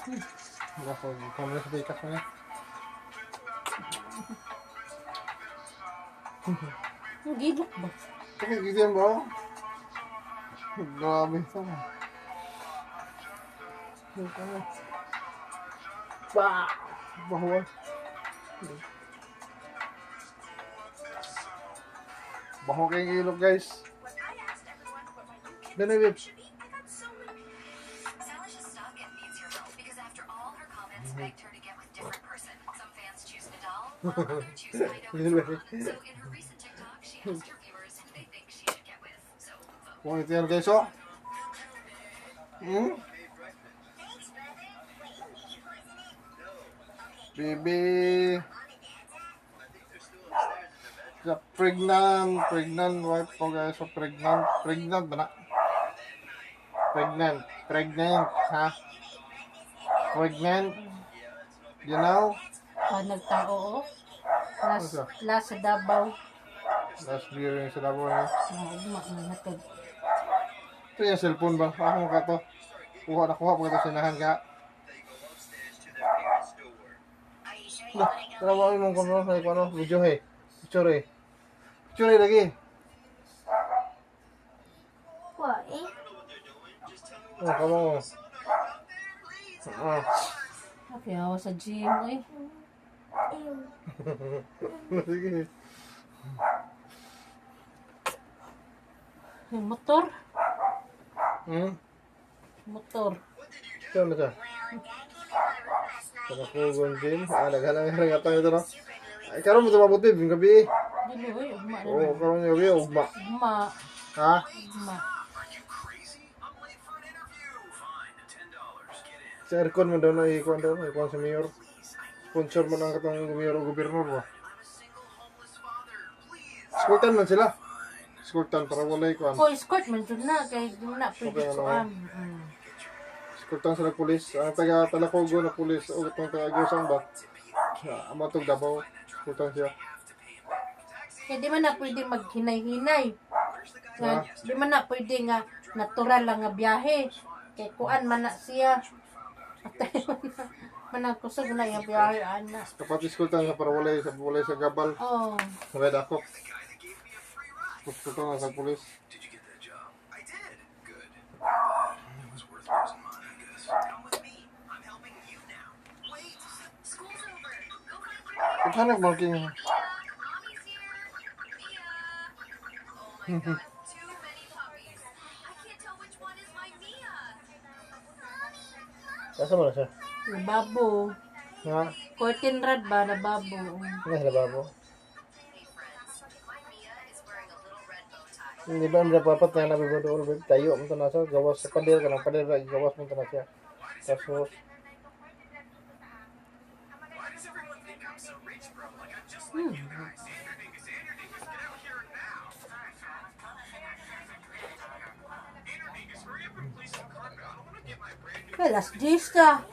Ako, kamera sa bikas mo niya. Ang gilok ba? Kasi gigiyan ba ako? Grabe sana. Bah! Bahuan. Baho kayong ilog, guys. Ganun, babe. Begged her to get with different person. Some fans choose Nadal, while others choose Kaido and Zara. So in her recent TikTok, she asked her viewers who they think she should get with. So vote. Kung ito yan, guys, oh. Baby. The pregnant wife ko, guys. So, pregnant ba na? Pregnant, ha? Pregnant. You know? Nagtao, oh. Ano siya? Last sa Davao. Last beer yung sa Davao niya. Natag. Ito yung cellphone ba? Ako mo ka to. Kuha pa ka to sinahan ka. Trawagin mong kung ano, video eh. Picture eh. Picture eh lagi. Wa, eh. Oh, kamo mo. Kaya ako sa gym, eh. Sige. Yung motor. Motor. Ito na siya. Nakakugon din. Naghalang nga tayo ito, no? Ay, karoon mo ito mabutib yung gabi eh. Dili, uy, ugma na. Oo, karoon yung gabi, ugma. Ugma. Ha? Ugma. Si Aircon mo daw na ikuan sa mayor. Sponsor mo ng katong mayor o gobernador ba? Escortan man sila. Escortan para wala ikuan. Oh, escort man dyan na. Kaya doon na pwede Okay, ano? kuan. Escortan sila pulis. Ang taga Talacogo na pulis o itong taga Agusang ba? Amatog Davao. Escortan siya. Kaya di man na pwede maghinay-hinay. Nga, di man na pwede nga natural lang nga biyahe. Kaya kuan man na siya. At managkusog na yung biyahe, ana. Kapag escortan siya para wala sa gabal. Oh. Sabay dakop. Escortan na sa pulis. Did you get that job? I did. Good. It was worth losing money, I guess. Come with me. I'm helping you now. Wait. School's over. Go find your Paghanap marking. Mommy's here. Mia. Oh my god, too many puppies. I can't tell which one is my Mia. Nasa mo na siya? Nababo. Ha? Curtain rod ba? Nababo. Ano sa lababo? Hey friends, my Mia is wearing a little red bow tie. Hindi ba ang dapat na nabibudool ba? Tayo mo ito na siya. Gawas sa pader ka ng pader. Gawas mo ito na siya. Tapos, Why does everyone think I'm so rich, bro? Like I'm just like you guys. Xander Dingus, get out here now. Xander Dingus, hurry up and place some carpet. I don't want to get my brand new. Alas 10 ka.